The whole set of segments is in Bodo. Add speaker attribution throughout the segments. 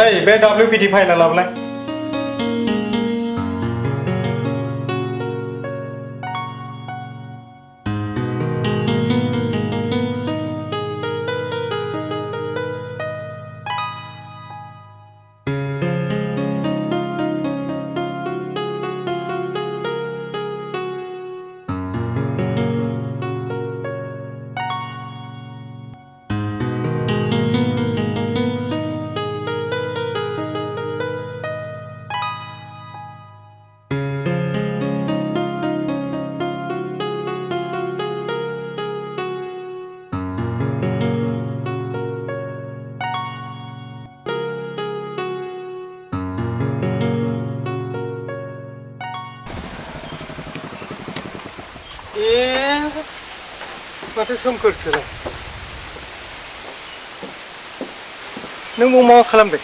Speaker 1: Hey, bed WPT file alabla. माथो सोमखोरसोलाय नों मा खालामदों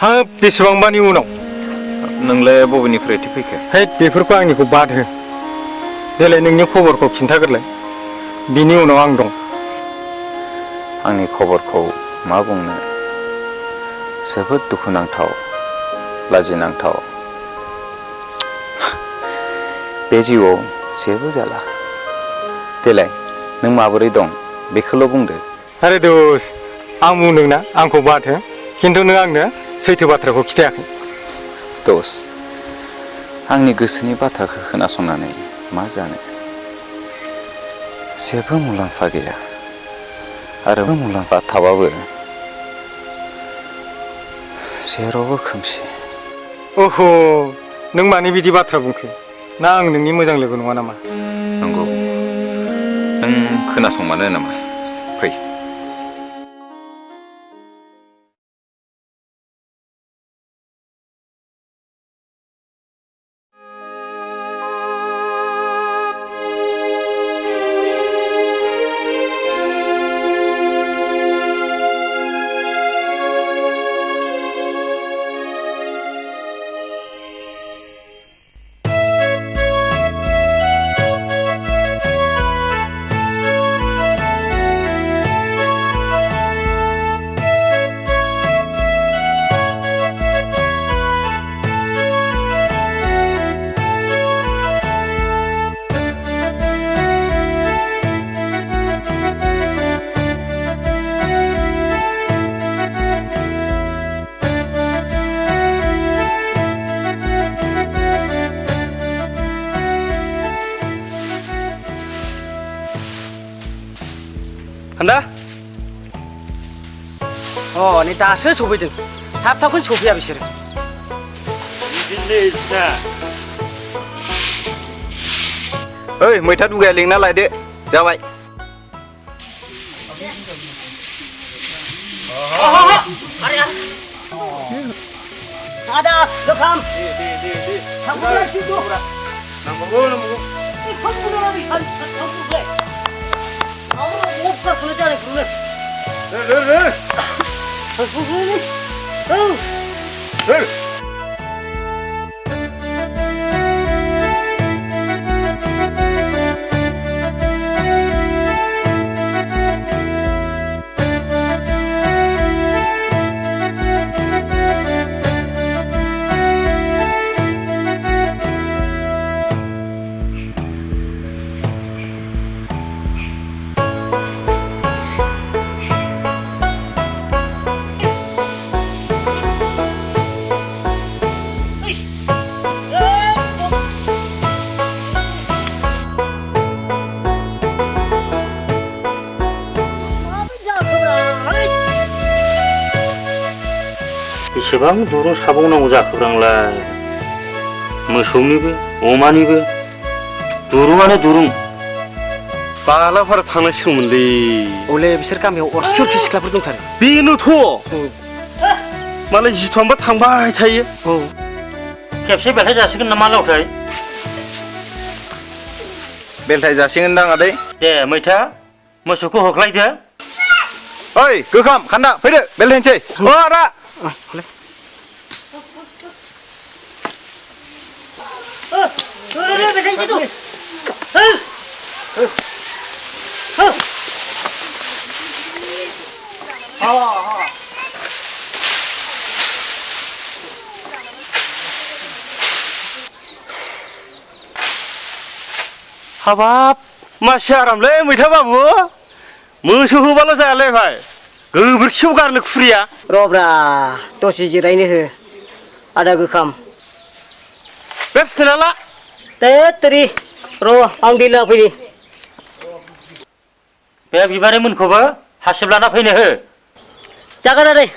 Speaker 1: हाब बेसेबांबानि उनाव
Speaker 2: नोंलाय बबेनिफ्रायथो फैखो
Speaker 1: है बेफोरखौ आंनिखौ बाद हो देलाय नोंनि खबरखौ खिन्थाग्रोलाय बिनि उनाव आं दं
Speaker 2: आंनि खबरखौ मा बुंनो जोबोद दुखुनांथाव लाजिनांथाव बे जिउआव जेबो जाला देलाय नों माबोरै दं बेखौल' बुंदो
Speaker 1: अरे दोस आं बुंदोंना आंखौ बाद हो खिन्थु नों आंनो सैथो बाथ्राखौ खिथायाखै
Speaker 2: दोस आंनि गोसोनि बाथ्राखौ खोनासंनानै मा जानो जेबो मुलाम्फा गैया आरो मुलाम्फा थाबाबो जेरावबो खोमसि
Speaker 1: ओह नों मानो बिदि बाथ्रा बुंखो ना आं नोंनि मोजां लोगो नङा नामा
Speaker 2: नंगौ नों खोनासंमानो नामा फै
Speaker 3: Anda? Oh, ini dasar sopir. Tap kan sopir habis ini.
Speaker 1: Ini sah.
Speaker 2: Ơi, mày thắt ghé liền nó lại đi. Ra vậy.
Speaker 3: Ada, lokam.
Speaker 1: Di.
Speaker 3: Kamu lagi situ.
Speaker 1: Nanggung.
Speaker 3: Kamu lagi kan? Kamu lagi. Kamu mau kerja cari kerja.
Speaker 1: Ler.
Speaker 3: Kamu lagi.
Speaker 1: Ler. बेसेबां दुरुं साबावनांगौ जाखोब्रांलाय मोसौनिबो अमानिबो दुरुंआनो दुरुं बालाफोरा थांनांसिगौमोनलै
Speaker 3: Oleh besar kami orang cuci sekolah bertengkar.
Speaker 1: बेनोथ' मालाय जिथ'आंबा थांबाय थायो
Speaker 4: खेबसे बेलथाय जासिगोन नामा लावथाय
Speaker 2: बेलथाय जासिगोनदां आदै
Speaker 4: दे मैथा मोसौखौ हख्लायदो
Speaker 2: ओइ गोखाम खान्दा फैदो बेलथायनोसै आदा
Speaker 5: हाबाब मासि आरामलै मैथा बाबु मोसौ होबाल' जायालै भाइ गोबोरखियाव गारनो खुरिया
Speaker 3: रब्रा दसे जिरायनो हो आदा गोखाम
Speaker 5: बे फुखेना ला
Speaker 3: तेरी र' आं दै लाफैनि
Speaker 4: बे बिबारै मोनखौबो हासिब लाना फैनो हो
Speaker 3: जागोन आदै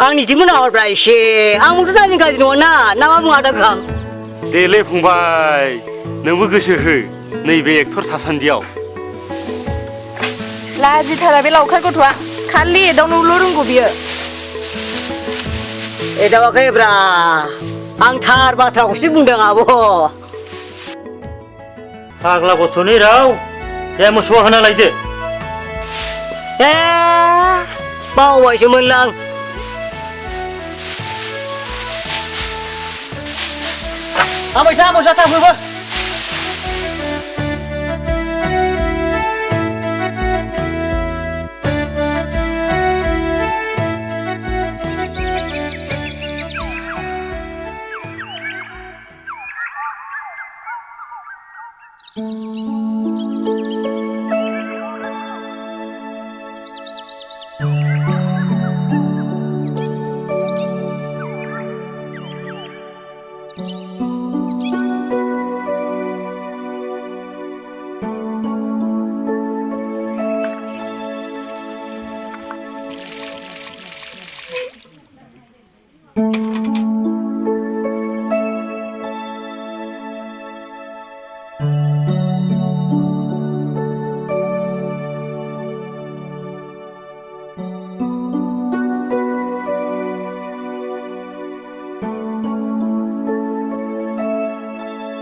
Speaker 3: आंनि जिमोन हरब्रा एसे आंबोथ' नायनो गाज्रि नङा ना मा बुङो आदा गोखाम
Speaker 5: देलै फंबाय नोंबो गोसो हो नैबे एक्टर थासान्दियाव
Speaker 6: लाजिथारा बे लावखार गथ'आ खालि एदावनोल' रोंगौ बियो
Speaker 3: एदावाखैब्रा आं थार बाथ्राखौसो बुंदों आब'
Speaker 4: फाग्ला गथ'नि राव दे मोसौआ होना लायदो
Speaker 3: ए बावबायसोमोनलां आमैसा थांफैबो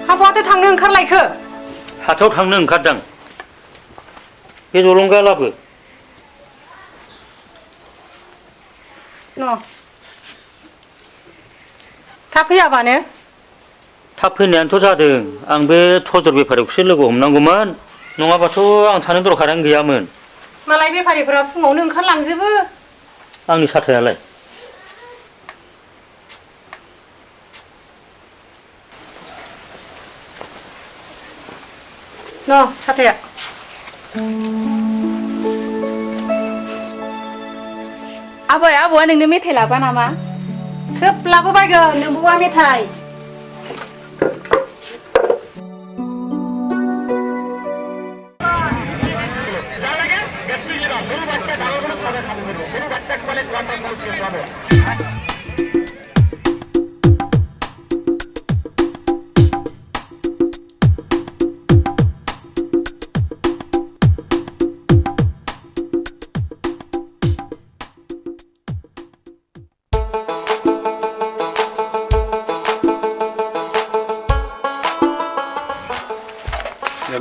Speaker 6: हाबाथो थांनो ओंखारलायखो
Speaker 4: हाथायाव थांनो ओंखारदों बे जलंगा लाबो
Speaker 6: न' थाब फैयाबानो
Speaker 4: थाब फैनायानोथ' जादों आं बे थजर बेफारिखौसो लोगो हमनांगौमोन नङाबाथ' आं थानो दरखारानो गैयामोन
Speaker 6: मालाय बेफारिफोरा फुङावनो ओंखारलांजोबो
Speaker 4: आंनि साथायालाय
Speaker 6: न' साथाया आबै आबौआ नोंनो मेथाइ लाबा नामा खोब लाबोबायगोन नोंबौआ मेथाइ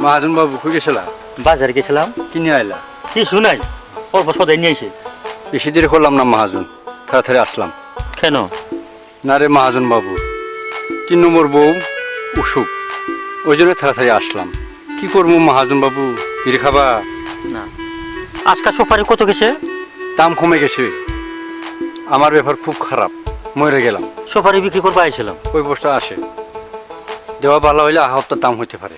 Speaker 1: महाजन बाबुखौ गेसला
Speaker 4: বাজারে গেছিলাম
Speaker 1: কিনে আইলা
Speaker 4: কিছু নাই অল্প সদাই নিয়ে এসে
Speaker 1: বেশি দেরি করলাম না মহাজন তাড়াতাড়ি আসলাম
Speaker 4: কেন
Speaker 1: না রে মহাজন বাবু 3 নম্বর বউ অসুখ ওই জন্য তাড়াতাড়ি আসলাম কি করবো মহাজন বাবু বিড়ি খাবা
Speaker 4: না আজকাল সুপারি কত গেছে
Speaker 1: দাম কমে গেছে আমার ব্যাপার খুব খারাপ মরে গেলাম
Speaker 4: সুপারি বিক্রি করতে আইছিলাম
Speaker 1: ওই বস্তা আসে দেওয়া ভালো হইলে আহপ্তার দাম হইতে পারে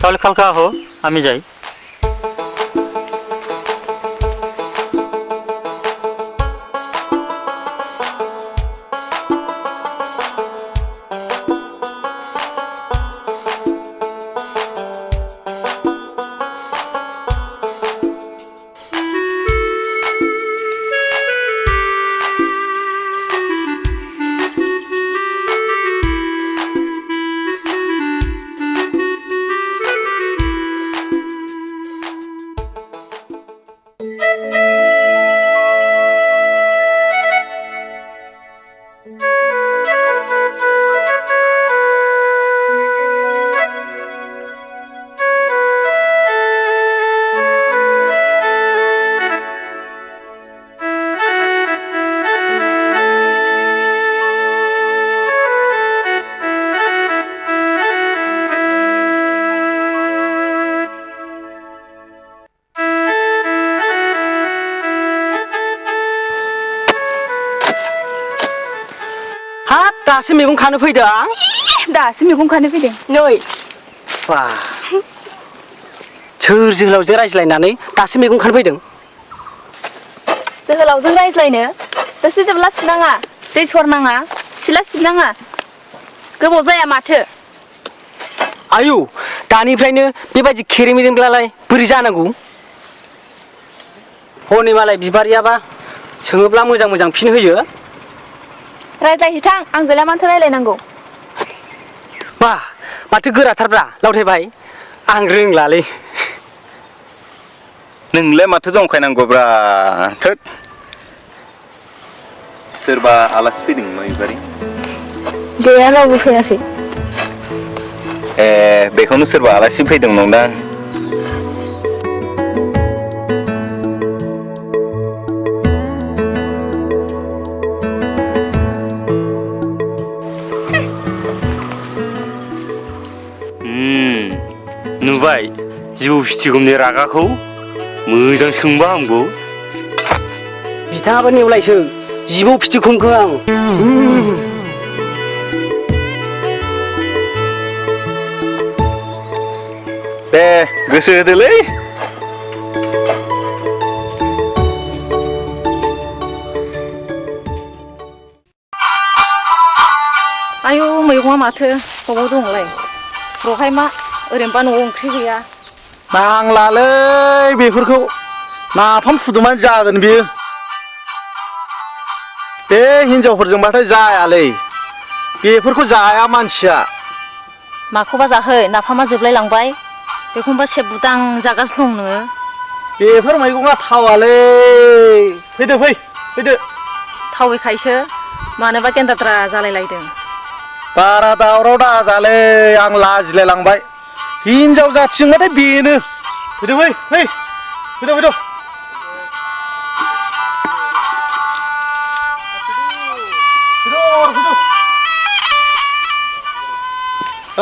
Speaker 4: তাহলে কালকে আহো আমি যাই
Speaker 3: दासो मैगं खानो फैदों आं
Speaker 6: दासो मैगं खानो फैदों
Speaker 3: नै बा सोर जोहोलावजों रायज्लायनानै दासो मैगं खानो फैदों
Speaker 6: जोहोलावजों रायज्लायनो दसे दोबला सुनाङा दै सरनाङा सिला सिबनाङा गोबाव जाया माथो
Speaker 3: आयु दानिफ्रायनो बेबायदि खेरेमेरेब्लालाय बोरै जानांगौ हनै मालाय बिबारियाबा सोङोब्ला मोजां मोजां फिन होयो
Speaker 6: रायज्लायहैथां आंजोंलाय माथो रायज्लायनांगौ
Speaker 3: बा माथो गोराथारब्रा लावथाय भाइ आं रोंलालै
Speaker 2: नोंलाय माथो जंखायनांगौब्रा थोद सोरबा आलासि फैदों बिबारि
Speaker 6: गैया रावबो फैयाखै
Speaker 2: ए बेखौनो सोरबा आलासि फैदों नंदां
Speaker 5: नुबाय जिबौ फिथिगुमनि रागाखौ मोजां सोंबा हामगौ
Speaker 3: बिथाङाबो नेवलायसो जिबौ फिथिखुमखौ आं
Speaker 2: दे गोसो होदोलै
Speaker 6: आयौ मैगङा माथो बबाव दंलाय रहाय मा ओरैनोबा न'आव ओंख्रि गैया
Speaker 7: नांलालै बेफोरखौ नाफाम फुदुंनानै जागोन बियो बे हिनजावफोरजोंबाथाय जायालै बेफोरखौ जाया मानसिया
Speaker 6: माखौबा जाहै नाफामा जोबलाय लांबाय बेखौनोबा सेबुदां जागासिनो दं नोङो
Speaker 7: बेफोर मैगङा थावालै फैदो फैदो
Speaker 6: थावैखायसो मानोबा गेन्द्राद्रा जालायलायदों
Speaker 7: बारा दावराव दाजालै आं लाजिलाय लांबाय हिनजाव जाथिजोंबाथाय बेनो फैदो फैदो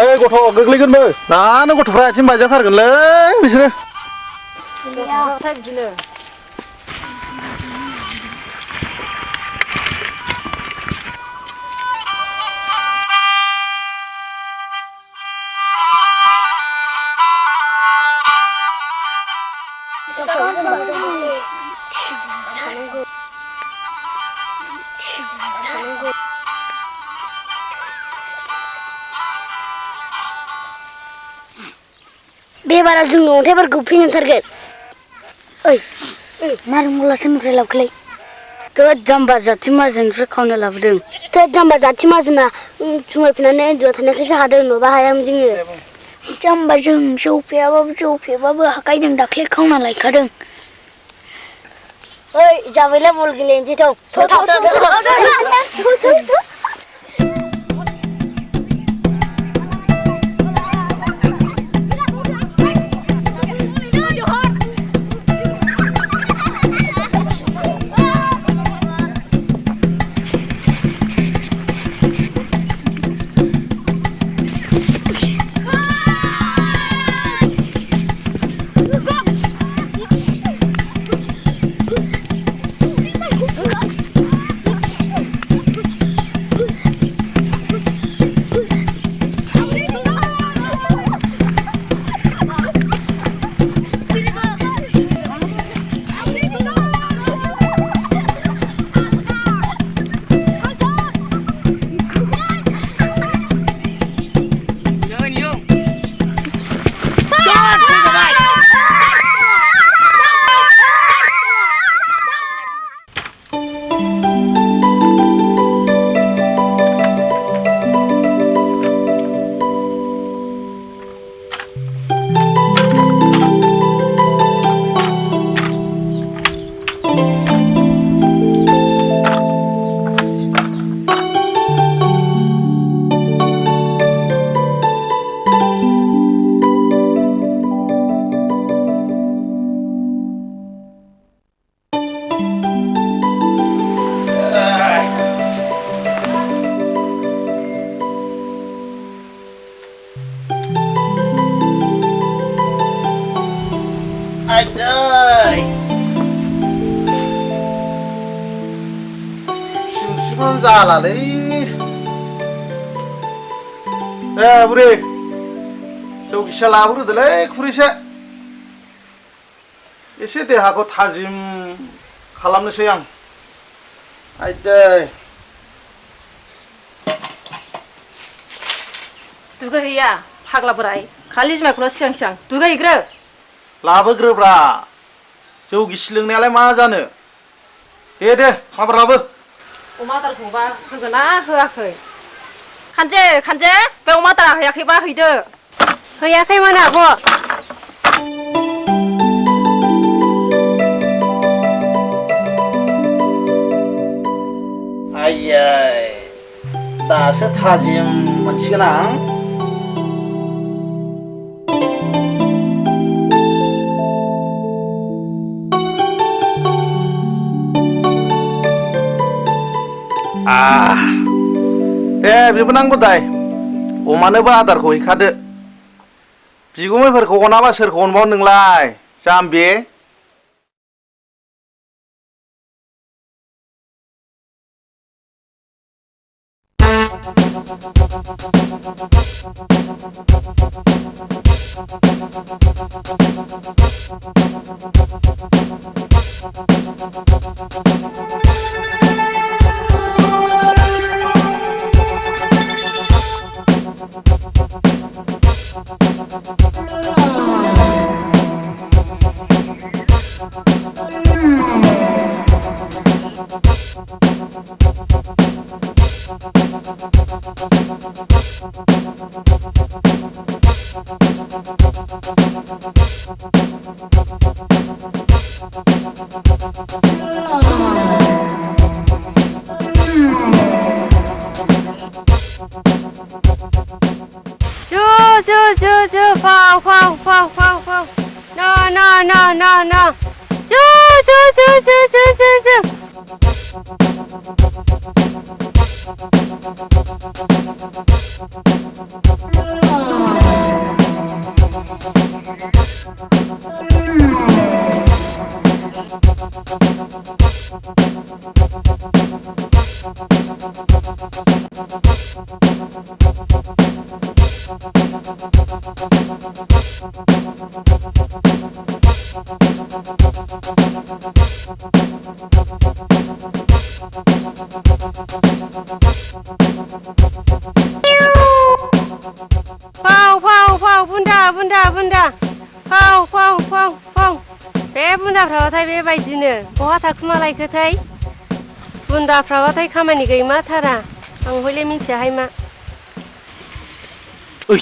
Speaker 7: ओइ गथ' गोग्लैगोनबो दानो गथ'फ्रा आथिं बायजाथारगोनलै बिसोरो
Speaker 6: बिदिनो
Speaker 8: बेबाराव जों अन्थाइफोरखौ फैनांथारगोन ओइ नारेंखला सोरनिफ्राय लाबोखोलै थोद जाम्बा जाथि माहाजोननिफ्राय खावना लाबोदों थोद जाम्बा जाथि माहाजोना जुमायफैनानै उन्दुना थानायखायसो हादों नङाबा हायामोन जोङो जाम्बा जों जौ फेबाबो हाखायदों दाख्लै खावना लायखादों ओइ जाबायला बल गेलेनोसै थाव
Speaker 7: जालालै बुरि जौ गिसिया लाबोग्रोदोलै खुरैसे एसे देहाखौ थाजिम खालामनोसै आं आइदै
Speaker 6: दुगैहैया फाग्ला बोराय खालि जुमायखौल' सिगां सिगां दुगैहैग्रो
Speaker 7: लाबोग्रोब्रा जौ गिसि लोंनायालाय मा जानो दे माबार लाबो
Speaker 6: अमा आदारखौबा होगोन ना होआखै खानजे बे अमा आदारा हैयाखैबा हैदो
Speaker 8: हैयाखैमोन आब'
Speaker 7: आइयै दासो थाजिम मोनसिगोन आं दे बेबो नांगौ दाय अमानोबो आदारखौ हैखादो बिगुमैफोरखौ अनाबा सोरखौ अनबाव नोंलाय जाम्बि
Speaker 8: फाव no Ju. Bunda Fau बे बुन्दाफ्राबाथाय बेबायदिनो बहा थाखुमालायखोथाय बुन्दाफ्राबाथाय खामानि गैमाथारा आं हयले मिथियाहाय मा
Speaker 5: ओइ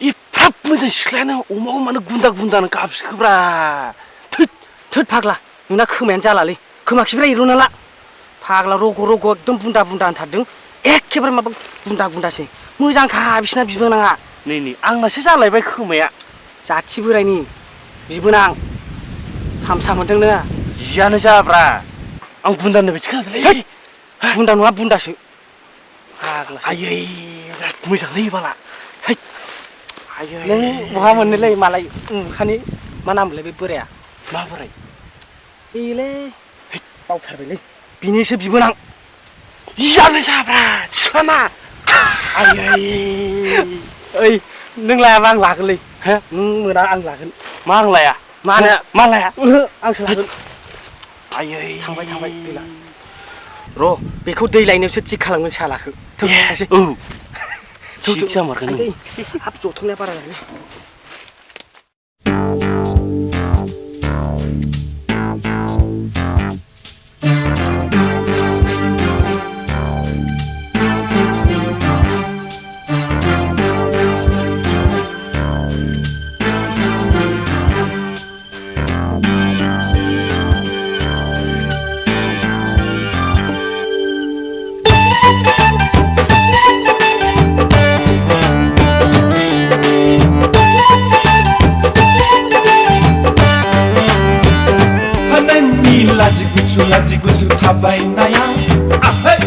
Speaker 5: एफाब मोजां सिख्लायानो अमाखौ मानो गुन्दा गाबसिखोब्रा थोद फाग्ला नोंना खोमायानो जालालै खोमाखिफ्रा एर'ना ला फाग्ला रग' एकदम बुन्दा होनथारदों एखेबारे माबा गुन्दासै मोजांखा बिसिना बिबोनाङा नै आंनासो जालायबाय खोमाया जाथि बोरायनि बिबोनां थामसा मोनदोंनो जियानो जाब्रा आं गुन्दानो बायदि खोनादोंलै गुन्दा नङा बुन्दासो फाग्लासो आयै बिराद मोजांलै बाला आयै नों बहा मोननोलै मालाय ओंखानि मा नामलै बे बोराया मा बोराय एले बावथारबायलै बिनिसो बिबोनां जियानो जाब्रा सिख्लाना आयै ओइ नों लायाबा आं लागोनलै हो नों मोना आं लागोन मा आं लाया मा लाया आंसो लागोन आयै थांबाय दैला र' बेखौ दै लायनायावसो थिग खालामगोन सालाखौ थांसै औ थिग जामारगोन हाब जथुमनाया बारा जाबाय
Speaker 9: Laji gucu tabai naya ahai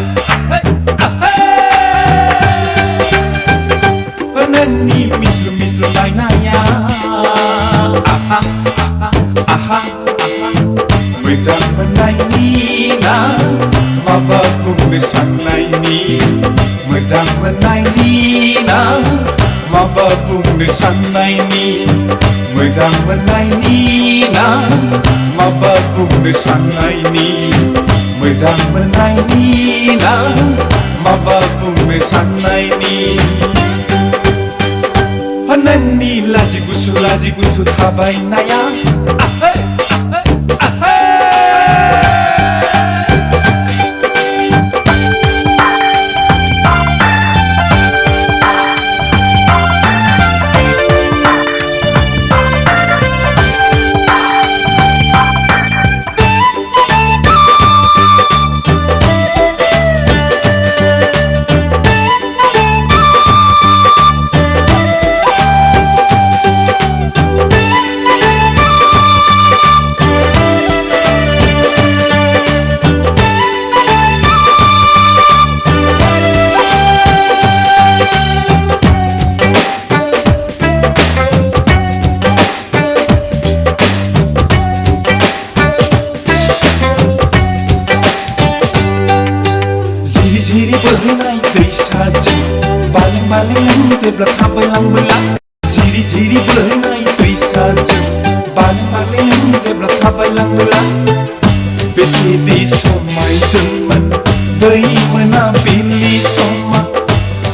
Speaker 9: Peneni mislu lai naya aha Berita menai ni ना माबा बुंनो साननायनि मोजां मोननायनि ना माबा बुंनो साननायनि मोजां मोननायनि ना माबा बुंनो साननायनि मोजां मोननायनि ना माबा बुंनो साननायनि नोंनि लाजि गुसु थाबायनाया आहै आहै जेब्ला थाबायलांबोला जिरि जिरि बोहैनाय दैसाजों बालें बालें जेब्ला थाबायलांबोला बेसे दै समायदोंमोन बै मोनाबिलि समा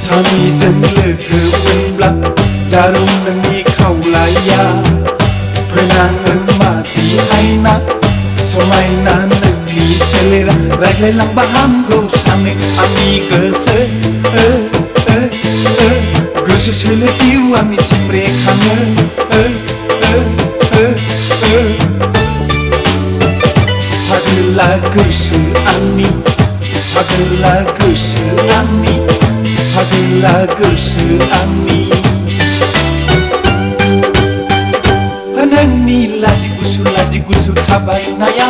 Speaker 9: सानैजों लोगो मोनब्ला जारौ नोंनि खावलाया फोनाङो मादिहायना समायना नोंनि सोलेरा रायज्लायलांबा हामगौ सानो आंनि गोसो गोसो सोलो जिउ आंनि सिमरेखाङो फागोला गोसो आंनि फागोला गोसो आंनि फागोला गोसो आंनि नोंनि लाजि गुसु थाबायनाया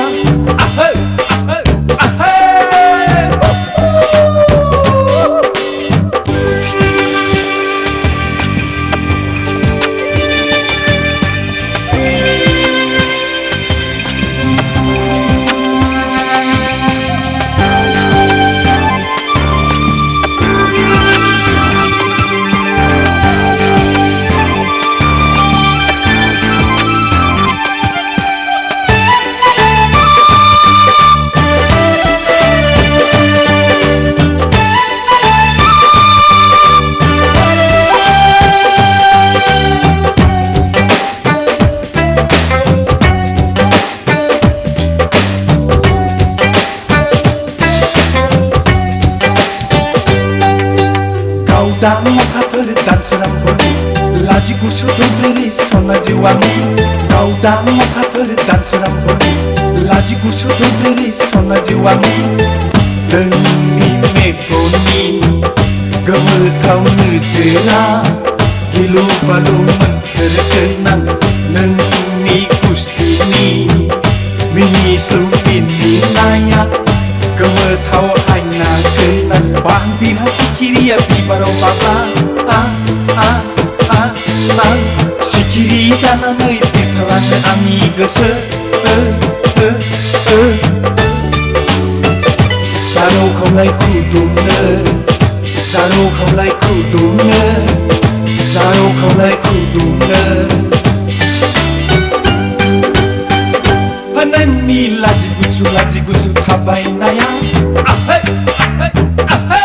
Speaker 9: आहै आहै आहै Dang makaper dan serang boni Laji gusu donderi sona jiwangi Kau dang makaper dan serang boni Laji gusu donderi sona jiwangi Dengi megoni Gemetau nejera Gilu balu menkerkenang Nengi gustini Mini selumini naya Gemetau haina kenang Bang bilang sikiriya baro papa sikiri जानानै बिरखाङो आंनि गोसो जारौ खावलाय खुदुमनो जारौ खावलाय खुदुमनो जारौ खावलाय खुदुमनो नोंनि लाजि गुसु थाबायनाया आहै आहै आहै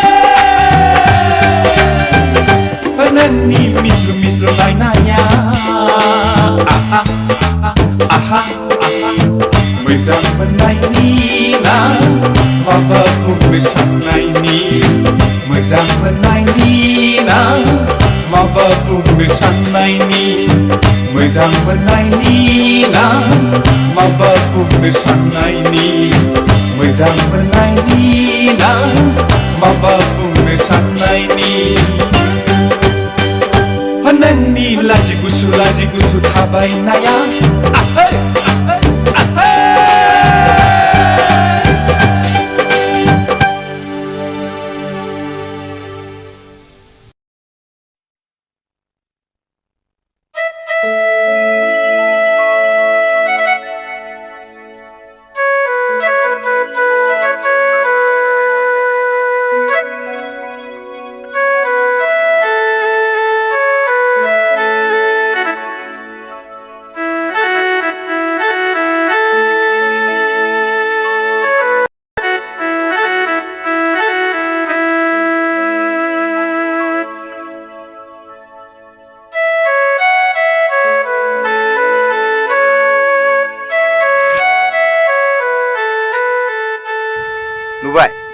Speaker 9: नोंनि मिस्रु मिस्रु लायनाया आहा आहा आहा मोजां मोननायनि ना माबा बुंनो साननायनि मोजां मोननायनि ना माबा बुंनो साननायनि मोजां मोननायनि ना माबा बुंनो साननायनि मोजां मोननायनि ना माबा बुंनो साननायनि नोंनि लाजि गुसु थाबायनाया आहै आहै आहै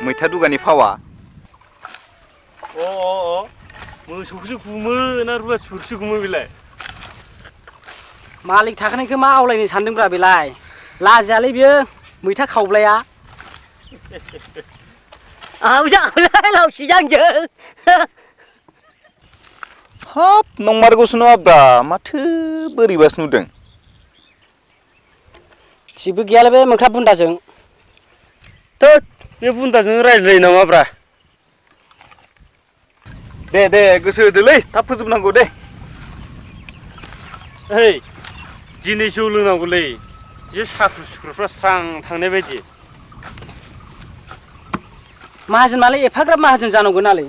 Speaker 2: मैथा दुगानि फावा
Speaker 5: मोसौखौसो गुमो ना रुवाथिफोरखौसो गुमो बेलाय मालिक थाखानायखौ मा आवलायनो सानदोंब्रा बेलाय लाजियालै बियो मैथा खावब्लाया
Speaker 3: जालाय लावसिजांजों
Speaker 2: हाब नंमारगौसो नङाब्रा माथो बोरैबासो नुदों
Speaker 5: थिगबो गैयालै बे मोख्रा बुन्दाजों
Speaker 1: थोद बे बुन्दाजों रायज्लायो नामाब्रा
Speaker 2: दे गोसो होदोलै थाब फोजोबनांगौ दे
Speaker 1: ओइ दिनै जौ लोंनांगौलै जे साख्रु सुख्रुफ्रा स्रां थांनाय बायदि
Speaker 5: माहाजोन मालाय एफाग्राब माहाजोन जानांगौ नालाय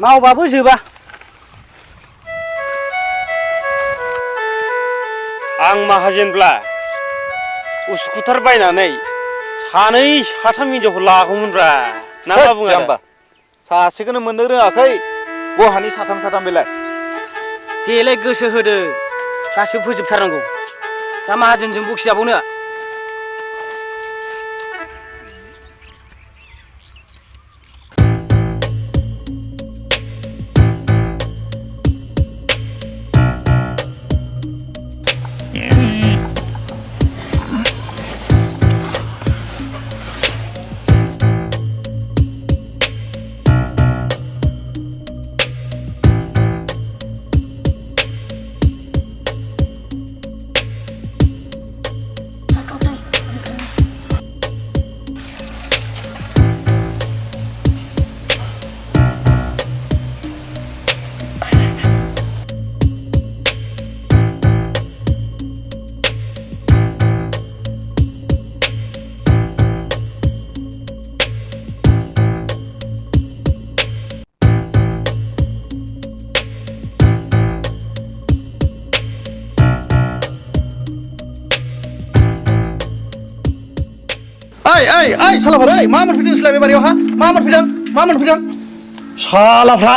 Speaker 5: मावबाबो जोबा
Speaker 1: आं माहाजोनब्ला उसुखुथार बायनानै सानै साथाम हिनजावखौ लागौमोनब्रा ना मा बुङो
Speaker 2: जाम्बा सासेखौनो मोननो रोङाखै बहानि साथाम बेलाय
Speaker 5: देलाय गोसो होदो गासिबो फोजोबथारनांगौ दा माहाजोनजों बखिजाबावनो
Speaker 7: ओइ सालाफोर ओइ मा मोनफैदों नोंसोरलाय बे बारियाव हा मा मोनफैदों सालाफ्रा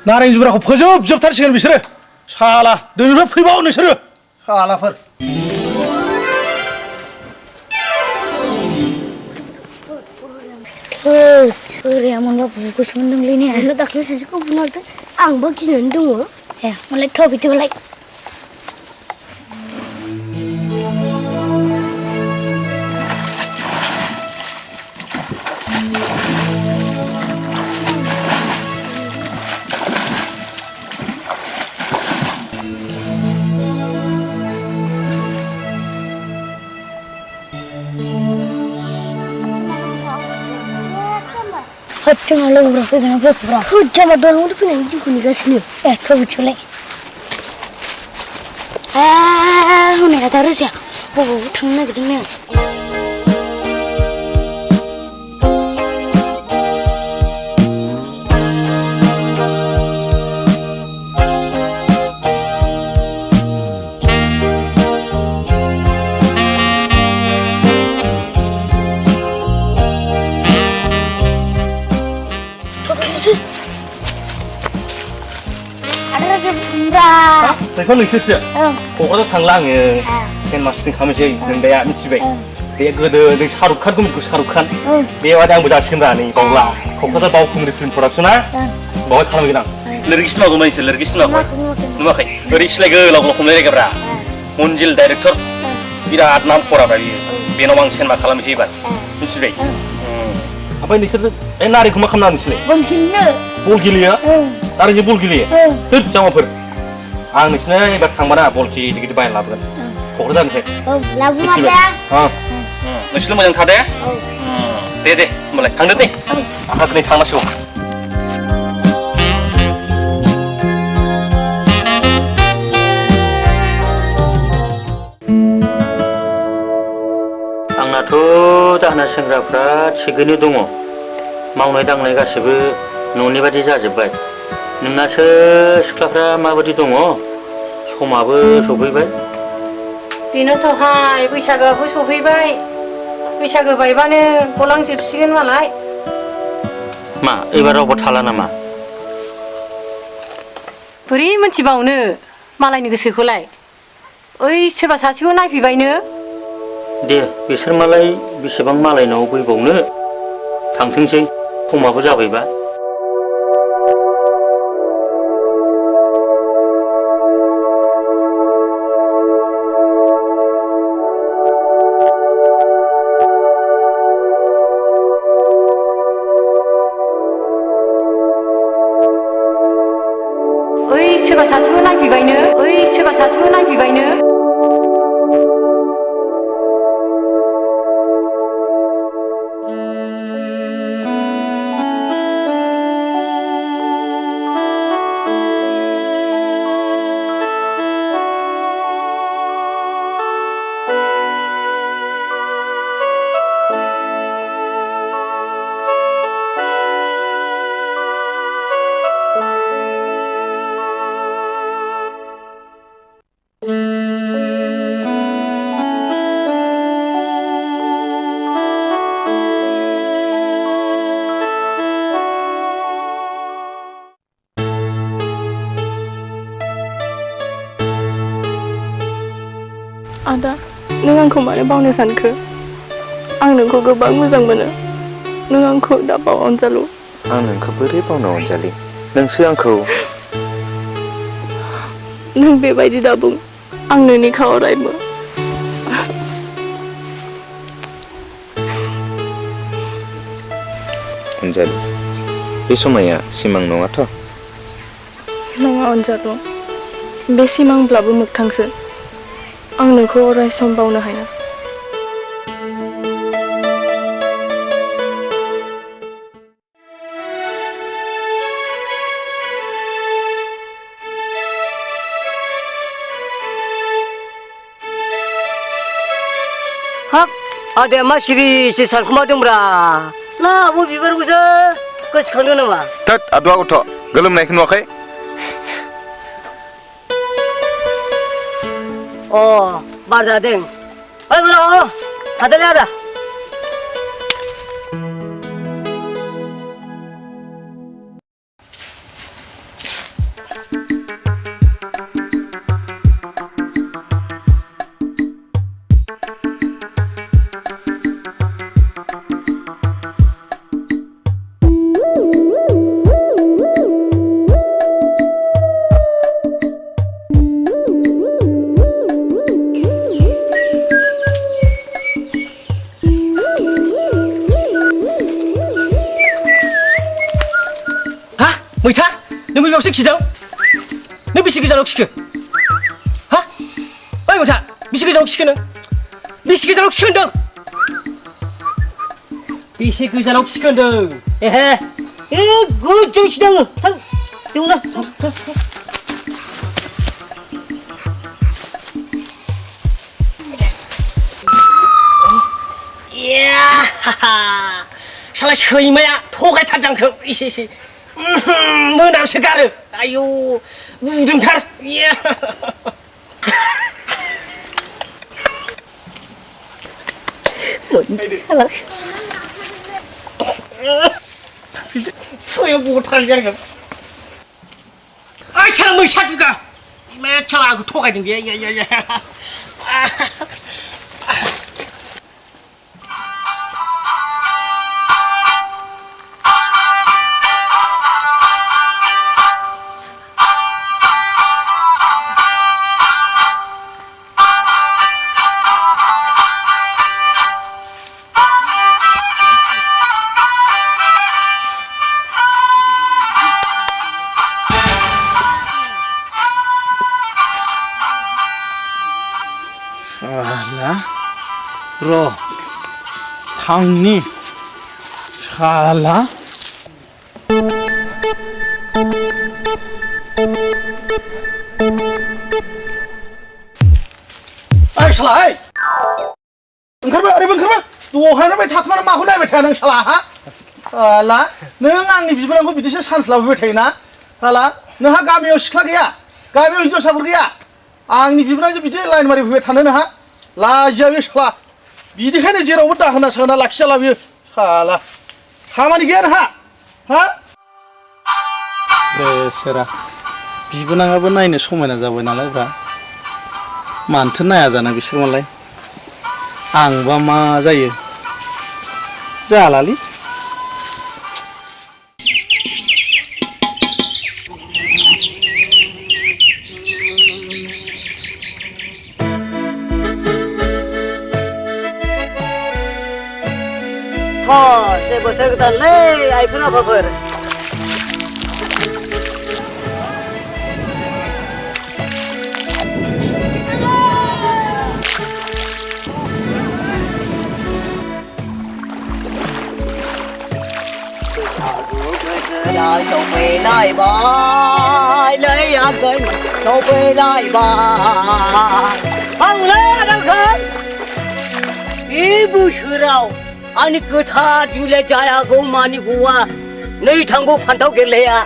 Speaker 7: नारें जुमब्राखौ फोजोबजोबथारसिगोन बिसोरो साला दिनैनिफ्राय फैबाव नोंसोरो सालाफोर
Speaker 8: ओरैया मोनबा बुखौसो मोनदोंलै ने दाख्लै सासेखौ बुनारदों आंबो गिनानै दङ ए मालाय थ' बिदिबालाय Jangan lo berapa dengan berapa? Jangan dorong udah punya hijau kuning kasih tuh bicara. Ini kata harus ya. Tengah gedenya.
Speaker 4: बेखौ नोंसोरसो क'क्राझार थांला आङो सिनेमा शुटिं खालामनोसै नोंदाया मिथिबाय बे गोदो नों शाहरुख खान मिथिगौ शाहरुख खान बेबायदि आंबो जासिगोनब्रा नै बावला क'क्राझार बावखुंग्रि फिल्म प्रडाक्सना बावहाय खालामहैगोन आं लोरगि सिनेमाखौ नायनोसै लोरगि सिनेमाखौ नुवाखै ओरै सिलाय गोलाव गोलाव हमलायलायग्राब्रा मन्जिल डाइरेक्टर बिराद नाम खराब्रा बियो बेनाव आं सिनेमा खालामनोसै एबार मिथिबाय ओमफ्राय नोंसोर बे नारेंखौ मा खालामना नोंसोरलाय बल गेलेयो नारेंजों बल गेलेयो होद जामाफोर आं नोंसिनो एबार थांबाना बल गिदिर गिदिर बायना लाबोगोन क'क्राझारनिफ्राय मिथिबाय नोंसोरल' मोजां थादे दे होमबालाय थांदो दे आंहा दिनै थांनांसिगौ आंनाथ' दाहोना सेंग्राफ्रा थिगैनो दङ मावनाय दांनाय गासैबो न'नि बादि जाजोब्बाय नोंनासो सिख्लाफ्रा माबायदि दङ समाबो सफैबाय
Speaker 3: बेनोथ'हाय बैसागोआबो सफैबाय बैसागो बायबानो गलांजोबसिगोन मालाय
Speaker 4: मा एबार रावबो थाला नामा
Speaker 3: बोरै मिथिबावनो मालायनि गोसोखौलाय ओइ सोरबा सासेखौ नायफैबायनो
Speaker 4: दे बिसोर मालाय बेसेबां मालायनाव फैबावनो थांथोंसै समाबो जाबायबा
Speaker 3: सोरबा सासेखौ नायफैबायनो सोरबा सासेखौ नायफैबायनो
Speaker 6: आदा नों आंखौ मानो बावनो सानखो आं नोंखौ गोबां मोजां मोनो नों आंखौ दा बाव अनजालु
Speaker 2: आं नोंखौ बोरै बावनो अनजालि नोंसो आंखौ
Speaker 6: नों बेबायदि दा बुं आं नोंनि खावरायबो
Speaker 2: अनजालि बे समाया सिमां नङाथ'
Speaker 6: नङा अनजालु बे सिमांब्लाबो मोगथांसो आं नोंखौ अराय सम बावनो हाया
Speaker 3: हाब आदाया मा सिरि सानखुमादोंब्रा ना आब' बिबारखौसो गोसोखांदों नामा
Speaker 2: थोद आदुआ गथ' गोलोमनायखौ नुवाखै
Speaker 3: अ बार जादों आदालै आदा
Speaker 5: मैथा नों बेयावसो खिदों नों बेसे गोजानाव खिखो हा ओइ मैथा बेसे गोजानाव खिखो नों बेसे गोजानाव खिखो होनदों बेसे गोजानाव खिखो होनदों
Speaker 3: एहे गोजौ खिदों थां जौना
Speaker 5: साला सैमाया थगायथारदों आंखौ एसे मोनामसो गारो आयौ गुदुंथार सयाव बथारगोन आङो ओइ साला मैसा दुगा मा साला आंखौ थगायदों बे
Speaker 7: र' थांनि साला ओइ साला ओइ ओंखारबाय ओरैबो ओंखारबाय दहायनो बे थाखुमाना माखौ नायबाय थाया नों साला हा साला नों आंनि बिबोनांखौ बिदिसो सान्स लाबोबाय थायोना साला नोंहा गामियाव सिख्ला गैया गामियाव हिनजावसाफोर गैया आंनि बिबोनांजों बिदि लाइन मारि फैबाय थानो नोंहा लाजिया बे साला बिदिखायनो जेरावबो दाहोना साहोना लाखिजाला बियो साला खामानि गैया नोंहा हा बेसेरा बिबोनाङाबो नायनो समायना जाबाय नालाय ब्रा मानोथो नाया जानो बिसोर मालाय आंबा मा जायो जालालै
Speaker 3: से बोथोर गोदानलै आइफोर आफाफोर Đâu về lại bài lấy áo cây đâu về lại bài ang lấy đâu khơi ibu surau ani kota jule jaya go mani gua nei thanggo phantau geleya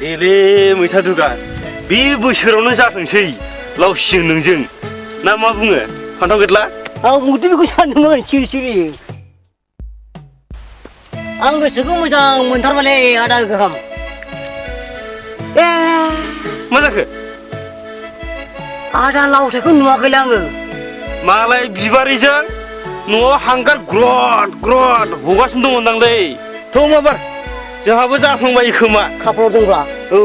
Speaker 4: देले मैथा दुगान बे बोसोरावनो जाथोंसै लावसिं नोंजों ना मा बुङो फान्थाव गेदला
Speaker 3: आं मुदि बेखौ सानदोंमोन सिरि सिरि आं गोसोखौ मोजां मोनथारबायलै आदा गोहोम
Speaker 4: मा जाखो
Speaker 3: आदा लावथायखौ नुवाखैलै आङो
Speaker 4: मालाय बिबारिजों न'आव हांगार ग्रद ग्रद हगासिनो दंमोनदांलै थ' माबार जोंहाबो जाफ्लांबाय खोमा
Speaker 3: खाफालाव दंब्ला
Speaker 4: औ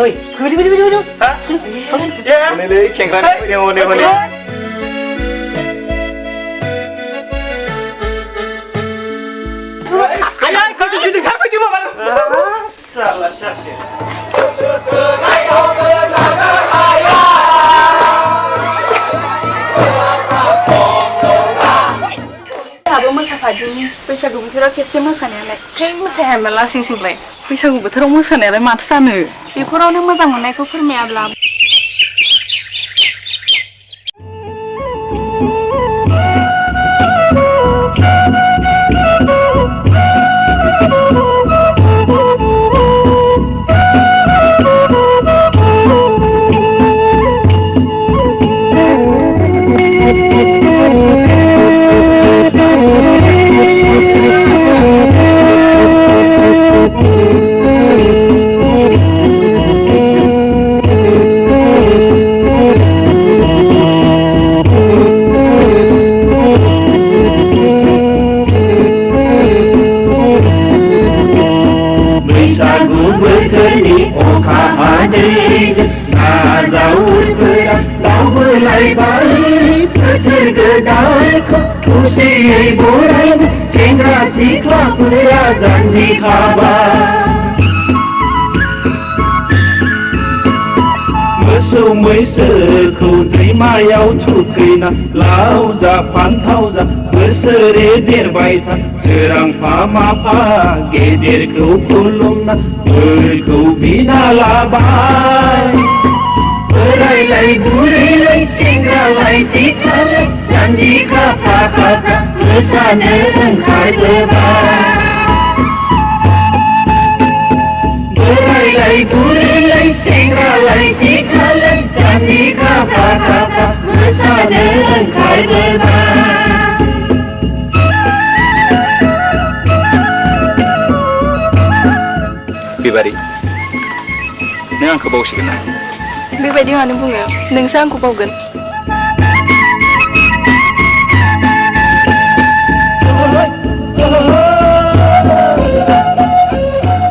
Speaker 3: ओइ फैदो फैदो फैदो
Speaker 4: हा हनेलै खेंख्रानि फैदों हने हने
Speaker 5: Ayah, kau sendiri kan pergi mana?
Speaker 4: Salah syasya.
Speaker 6: Abang mosaफादोंनि बैसागु बोथोराव खेबसे मोसानायालाय मोसाया मेला सिंलाय बैसागु बोथोराव मोसानायालाय माथो जानो बेफोरावनो मोजां मोननायखौ फोरमायाब्ला
Speaker 9: मोसौ मैसोखौ दैमायाव थुखैना लाव जा फान्थाव जा बोसोरे देरबाय था सोरांफा माफा गेदेरखौ खुलुमना बोरखौ बिना लाबाय बोरायलाय बुरैलाय सेंग्रालाय सिख्लालाय जानजि खाफा खाफा मोसानो ओंखारबोबाय बोरायलाय बुरैलाय सेंग्रालाय सिख्लालाय जानजि खाफा खाफा मोसानो ओंखारबोबाय
Speaker 2: बिबारि नों आंखौ बावसिगोन ना
Speaker 6: बेबायदि मानो बुङो नोंसो आंखौ बावगोन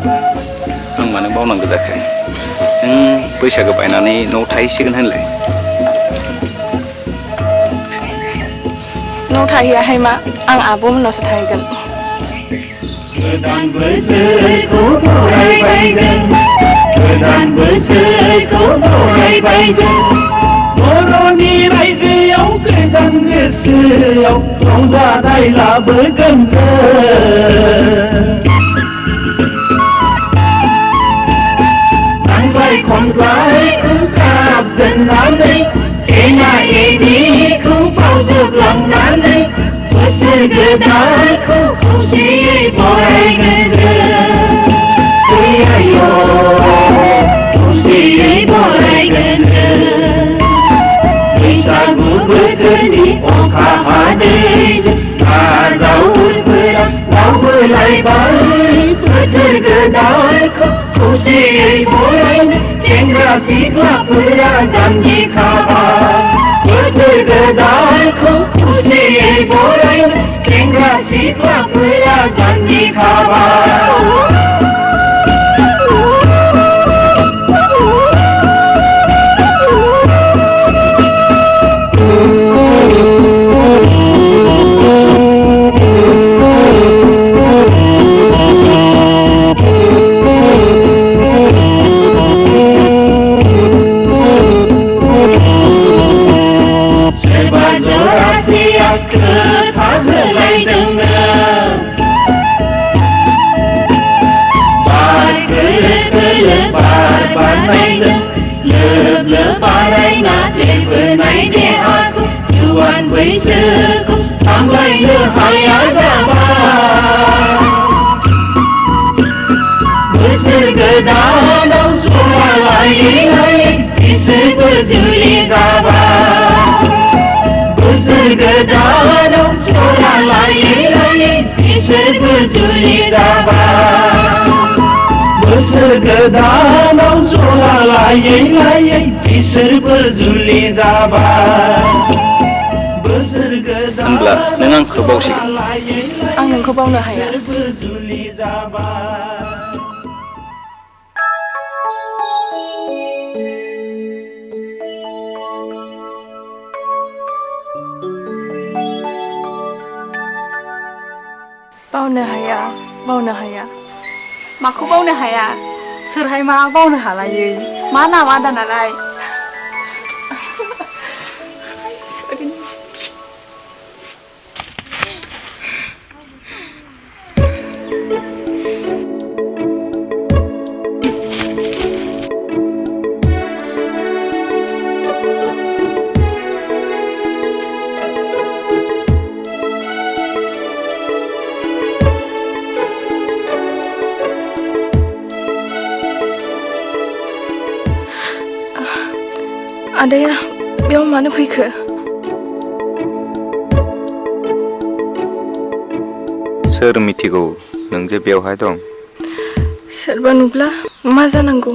Speaker 2: आं मानो बावनांगौ जाखो नों बैसागो बायनानै न'आव थाहैसिगोन होनलाय
Speaker 6: न'आव थाहैयाहाय मा आं आब'मोननावसो थाहैगोन
Speaker 9: गोदान बोसोरखौ बरायबायगोन गोदान बोसोरखौ बरायबायगोन बर'नि रायजोआव गोदान गोसोआव रंजानाय लाबोगोन नांलाय खमलायखौ ज्राब दोननानै एना एनिखौ बावजोबलांनानै बोसोर गोदानखौ खौसेयै बरायगोन खौसेयै बरायगोन बैसागु बोथोरनि अखा हादैजों नाजावफोरा दावबोलायबाय बोथोर गोदानखौ खौसेयै बरायनो सेंग्रा सिख्लाफोरा जानजि खाबाय बोथोर गोदानखौ खौसेयै बरायनो सेंग्रा सिख्लाफोरा जानजि खाबाय बारायना देरबोनाय देहाखौ जुवान बैसोखौ सामलायनो हाया जाबाय बोसोर गोदानाव जरा लायै लायै बिसोरबो जुलि जाबाय बोसोर गोदानाव जरा लायै लायै बिसोरबो जुलि जाबाय बोसोर गोदानाव जरा लायै लायै बिसोरबो जुलि जाबाय बोसोर
Speaker 2: होनब्ला नों आंखौ बावसिगोन
Speaker 6: आं नोंखौ बावनो हाया
Speaker 9: जुलि जाबाय
Speaker 6: बावनो हाया माखौ बावनो हाया सोरहाय मा बावनो हालायै मा नाम आदा नालाय आदाया बेयाव मानो फैखो
Speaker 2: सोर मिथिगौ नों जे बेवहाय दं
Speaker 6: सोरबा नुब्ला मा जानांगौ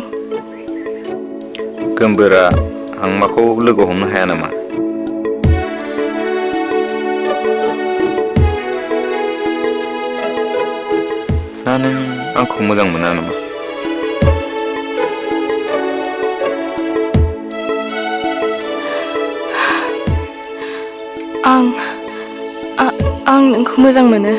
Speaker 2: गोमबोरा हांमाखौ लोगो हमनो हाया नामा ना नों आंखौ मोजां मोना नामा
Speaker 6: आं नोंखौ मोजां मोनो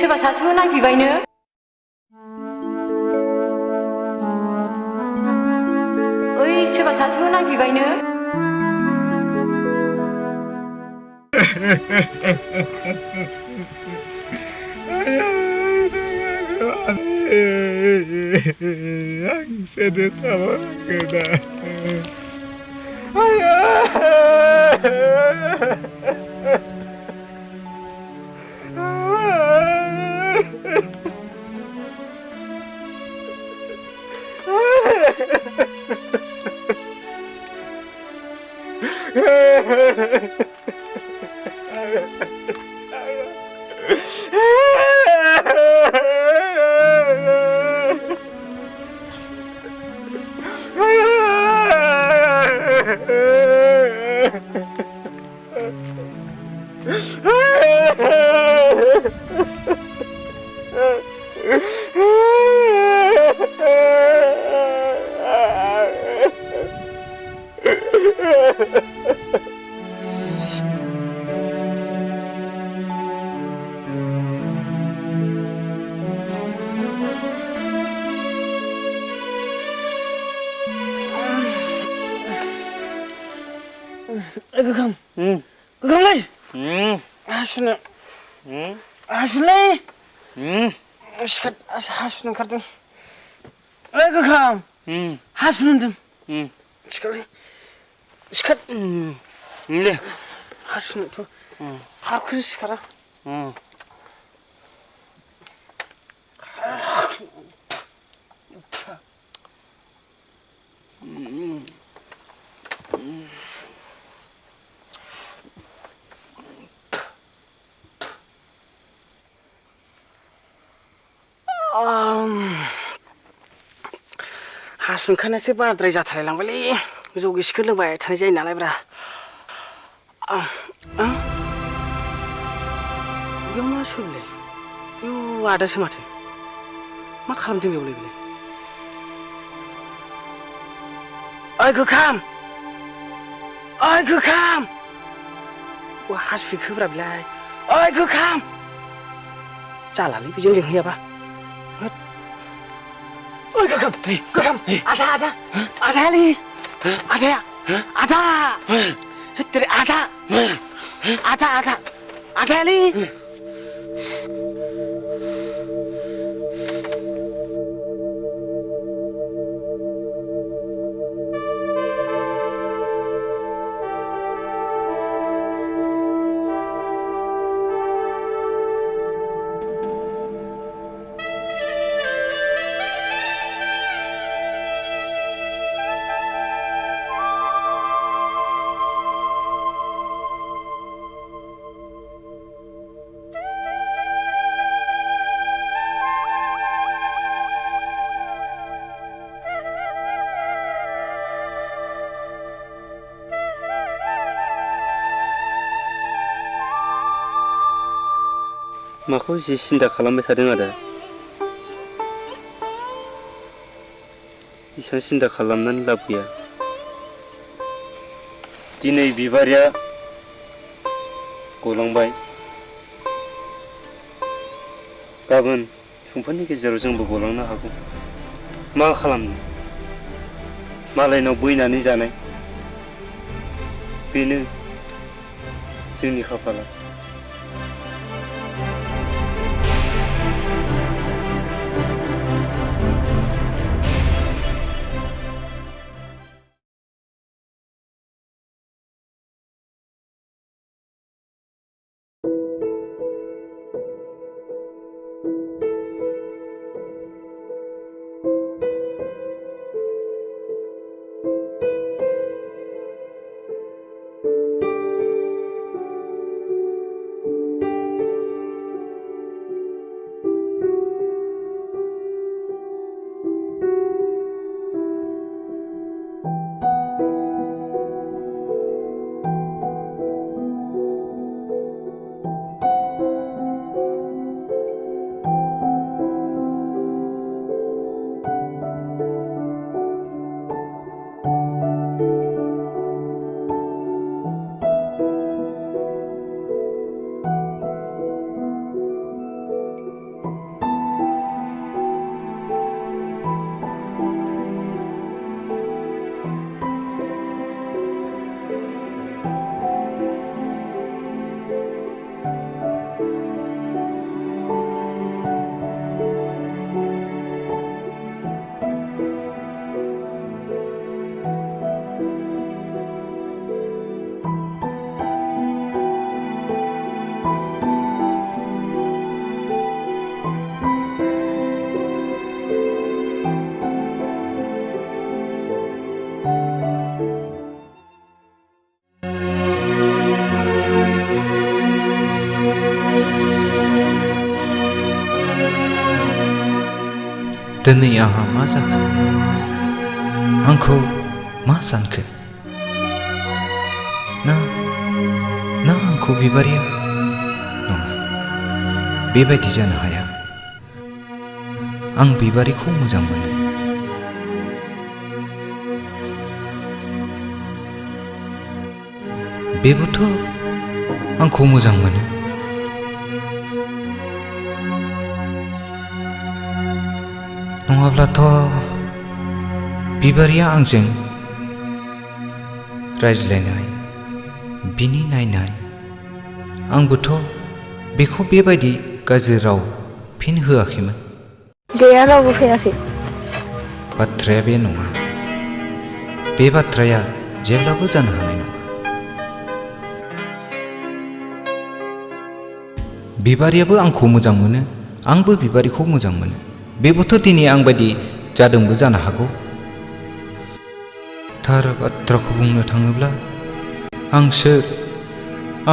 Speaker 10: सोरबा सासेखौ नायफैबायनो ओइ सोरबा सासेखौ नायफैबायनो
Speaker 9: Sedih tahu kena.
Speaker 5: Gagam. Gagam lagi. Hasun. Hasun lagi. Sekat hasun kartun. Gagam. Hasun dum. Sekat. Sekat. Ni. Hasun tu. Aku sekarang. हासुंखानासो बाराद्राय जाथारलायलांबायलै गोजौ गिसिखौ लोंबाय थानाय जायो नालाय ब्रा बेयाव मा सोबलै बेयाव आदासो माथो मा खालामदों बेयावलाय बेलाय ओइ गोखाम ओइ गोखाम हासुइखोब्रा बेलाय ओइ गोखाम जालालै बेजों लिंहैयाबा Oi, Gagam, Gagam, ada ni, ada ni.
Speaker 1: माखौ एसे सिन्था खालामबाय थादों आदा एसेबां सिन्था खालामनानै लाब गैया दिनै बिबारिया गलांबाय गाबोन समफोरनि गेजेराव जोंबो गलांनो हागौ मा खालामनो मालायनाव बैनानै जानाय बेनो जोंनि खाफाला
Speaker 2: दिनै आंहा मा जाखो आंखौ मा सानखो ना आंखौ बिबारिया नङा बेबायदि जानो हाया आं बिबारिखौ मोजां मोनो बेबोथ' आंखौ मोजां मोनो नङाब्लाथ' बिबारिया आंजों रायज्लायनाय बिनि नायनाय आंबोथ' बेखौ बेबायदि गाज्रि राव फिन होआखैमोन
Speaker 8: गैया रावबो फैयाखै
Speaker 2: बाथ्राया बे नङा बे बाथ्राया जेब्लाबो जानो हानाय नङा बिबारियाबो आंखौ मोजां मोनो आंबो बिबारिखौ मोजां मोनो बेबोथ' दिनै आं बायदि जादोंबो जानो हागौ थार बाथ्राखौ बुंनो थाङोब्ला आं सोर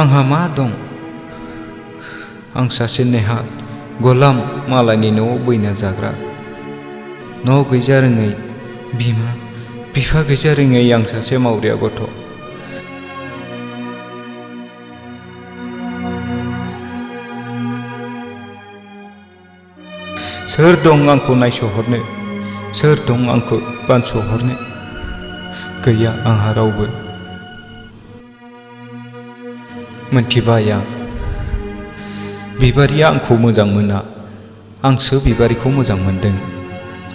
Speaker 2: आंहा मा दं आं सासे नेहात गलाम मालायनि न'आव बैना जाग्रा न' गैजा रोङै बिमा बिफा गैजा रोङै आं सासे मावरिया गथ' सोर दं आंखौ नायसहरनो सोर दं आंखौ बानसहरनो गैया आंहा रावबो मोनथिबाय आं बिबारिया आंखौ मोजां मोना आंसो बिबारिखौ मोजां मोनदों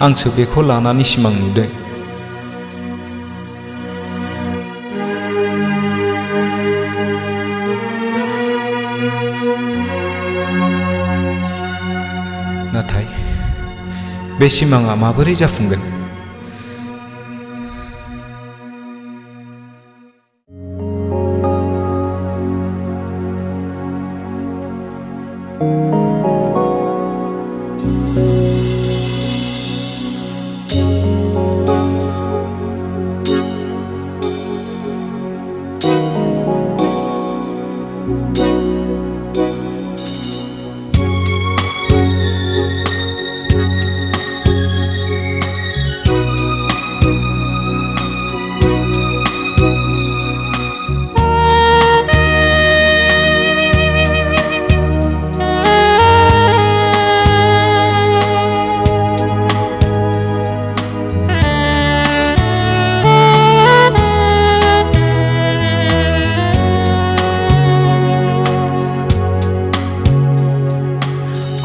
Speaker 2: आंसो बेखौ लानानै सिमां नुदों नाथाय बे सिमाङा माबोरै जाफुंगोन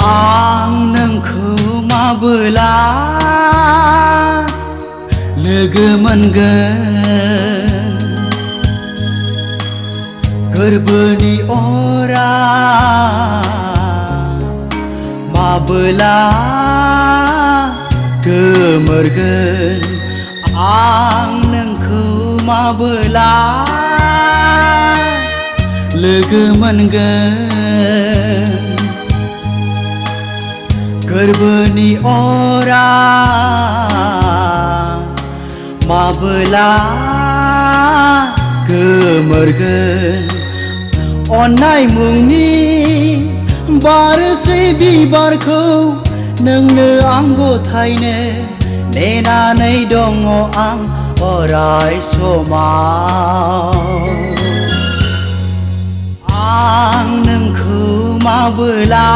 Speaker 3: आं नोंखौ माबोला लोगो मोनगोन गोरबोनि अरा माबोला गोमोरगोन आं नोंखौ माबोला लोगो मोनगोन गोरबोनि अरा माबोला गोमोरगोन अननाय मुंनि बारसे बिबारखौ नोंनो आं गथायनो नेनानै दङ आं अराय समाव आं नोंखौ माबोला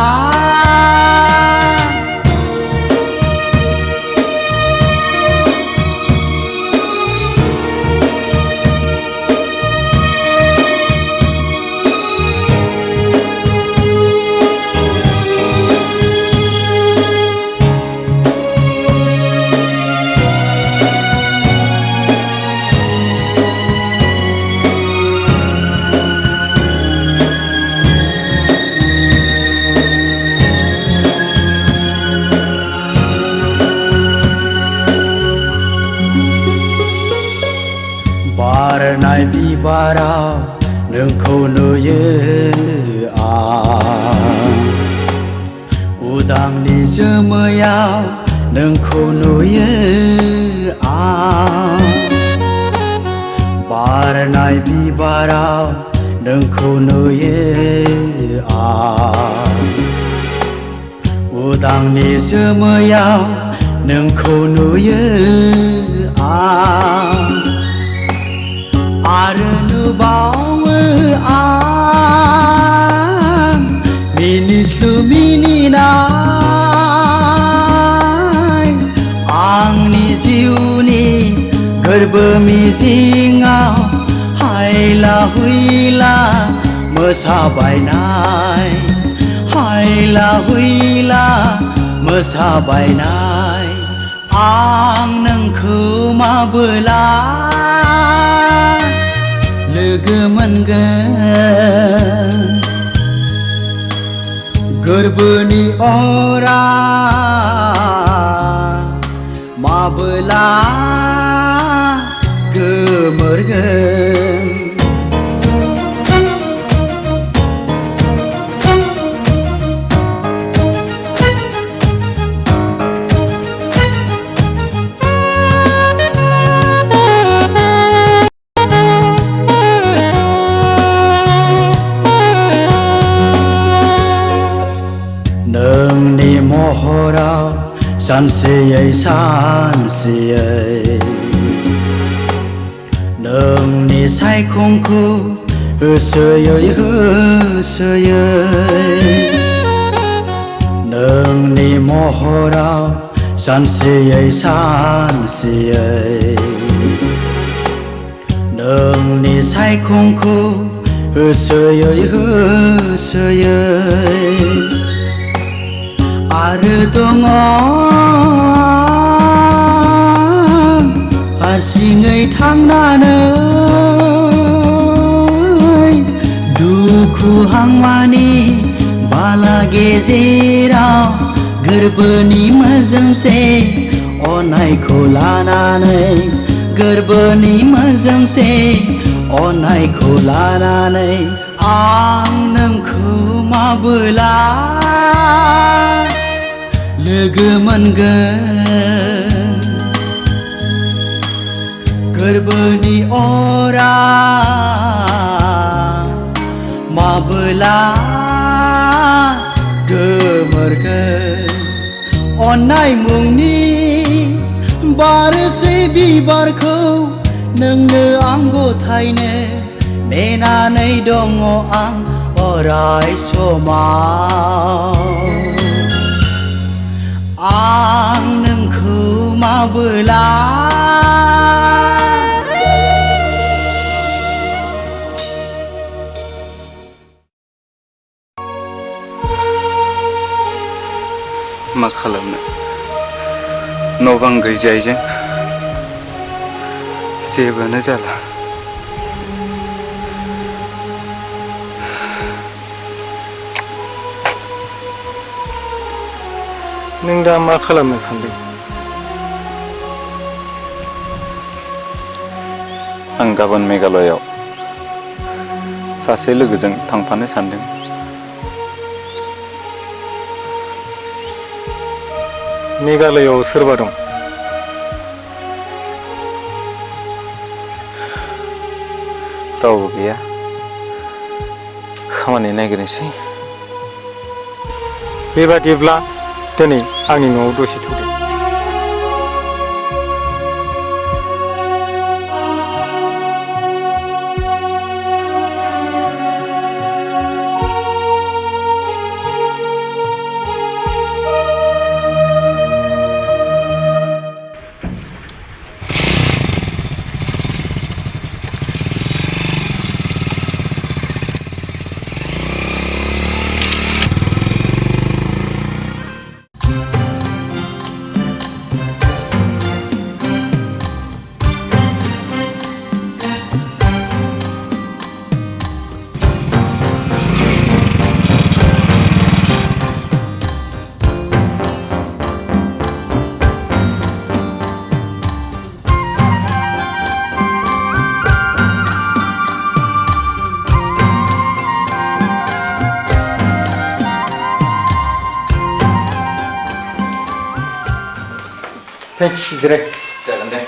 Speaker 3: बारनाय बिबाराव नोंखौ नुयो आं उदांनि जोमैयाव नोंखौ नुयो आं बारनाय बिबाराव नोंखौ नुयो आं उदांनि जोमैयाव नोंखौ नुयो आं आरो नुबावो आं मिनिस्लु मिनिनाय आंनि जिउनि गोरबो मिजिङाव हायला हुइला मोसाबायनाय हायला हुइला मोसाबायनाय आं नोंखौ माबोला लोगो मोनगोन गोरबोनि अरा माबोला गोमोरगोन नोंनि महराव सानसेयै सानसेयै नोंनि सायखंखौ होसोयै होसोयै नोंनि महराव सानसेयै सानसेयै नोंनि सायखंखौ होसोयै होसोयै आरो दङ हारसिङै थांनानै दुखु हांमानि बाला गेजेराव गोरबोनि मोजोमसे अननायखौ लानानै गोरबोनि मोजोमसे अननायखौ लानानै आं नोंखौ माबोला लोगो मोनगोन गोरबोनि अरा माबोला गोमोरगोन अननाय मुंनि बारसे बिबारखौ नोंनो आं गथायनो नेनानै दङ आं अराय समाव आं नोंखौ माबोला
Speaker 2: मा खालामनो न' बां गैजायैजों जेबोआनो जाला
Speaker 11: नों दा मा खालामनो सानदों?
Speaker 2: आं गाबोन मेघालयआव सासे लोगोजों थांफानो सानदों।
Speaker 11: मेघालयआव सोरबा दं?
Speaker 2: रावबो गैया। खामानि नागिरनोसै।
Speaker 11: बेबादिब्ला दिनै आंनि न'आव दसे थादो। जिराय।
Speaker 2: जागोन दे।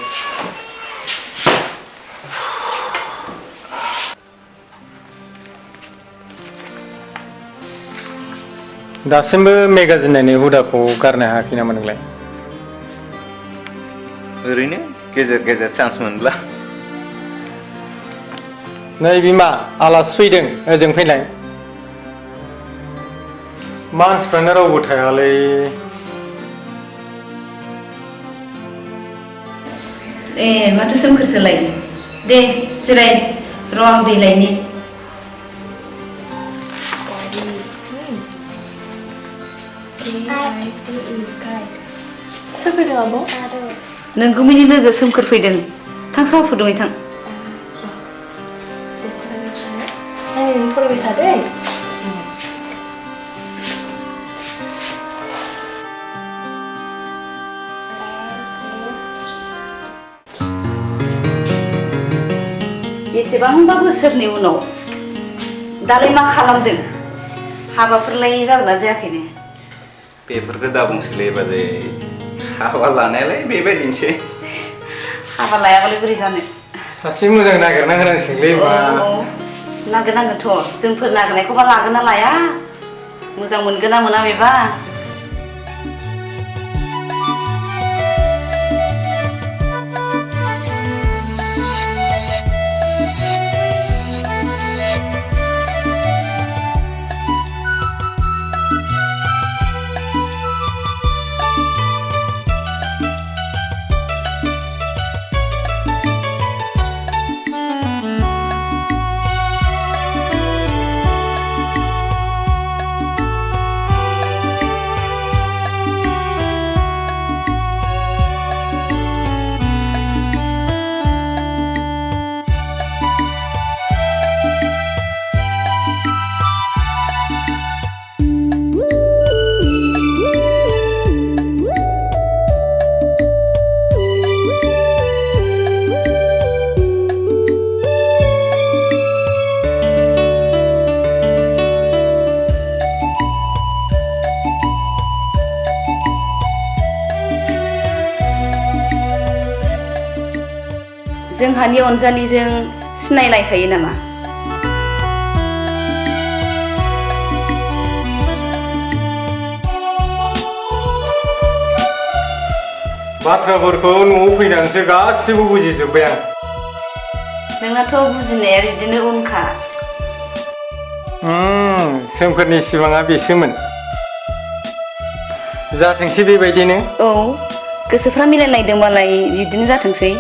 Speaker 11: दासिमबो मेगाजिन नायनाय हुदाखौ गारनो हायाखै नामा नोंलाय?
Speaker 12: ओरैनो गेजेर गेजेर चान्स मोनब्ला
Speaker 11: नै बिमा आलासि फैदों ओजों फैनाय मानसिफ्रानो रावबो थायालै
Speaker 13: ए माथो सोमखोरसोलाय दे जिराय र' आं दै लायनि
Speaker 6: सोर फैदों आब'?
Speaker 13: नोंगुमैनि लोगो सोमखोर फैदों थां साहा फुदुङै थां
Speaker 6: नायनानै फरायबाय थादे
Speaker 13: बेसेबांबा बोसोरनि उनाव दालाय मा खालामदों हाबाफोरलाय जागोन ना जायाखैनो
Speaker 12: बेफोरखौ दा बुंसैलै बाजै हाबा लानायालाय बेबायदिनोसै
Speaker 13: हाबा लायाबालाय बोरै जानो
Speaker 11: सासे मोजां नागिरना होनांसिगोनलै मा
Speaker 13: नागिरनांगोनथ' जोंफोर नागिरनायखौबा लागोन ना लाया मोजां मोनगोन ना मोना बेबा जोंहानि अनजालिजों सिनायलायखायो नामा
Speaker 11: बाथ्राफोरखौ न'आव फैनानैसो गासिबो बुजिजोब्बाय आं
Speaker 13: नोंनाथ' बुजिनाया बिदिनो उनखा
Speaker 11: सोमखोरनि सिमाङा बेसोमोन जाथोंसै बेबायदिनो
Speaker 13: औ गोसोफ्रा मिलायलायदोंबालाय बिदिनो जाथोंसै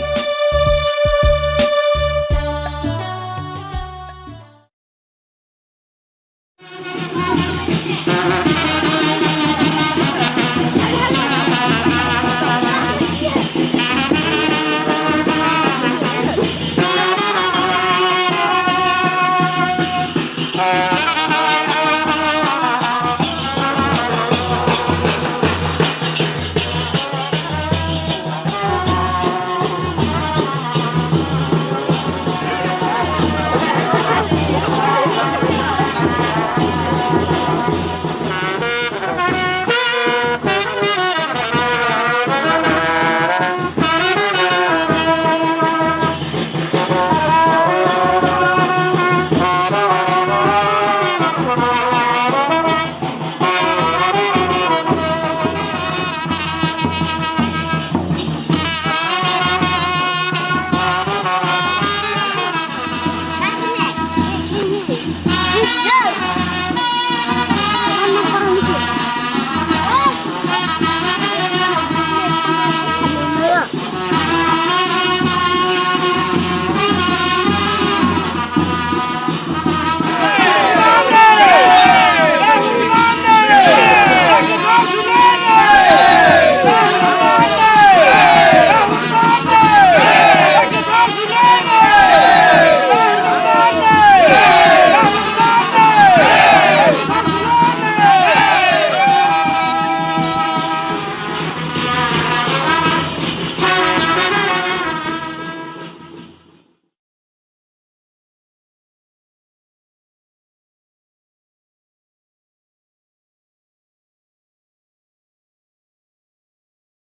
Speaker 8: Go!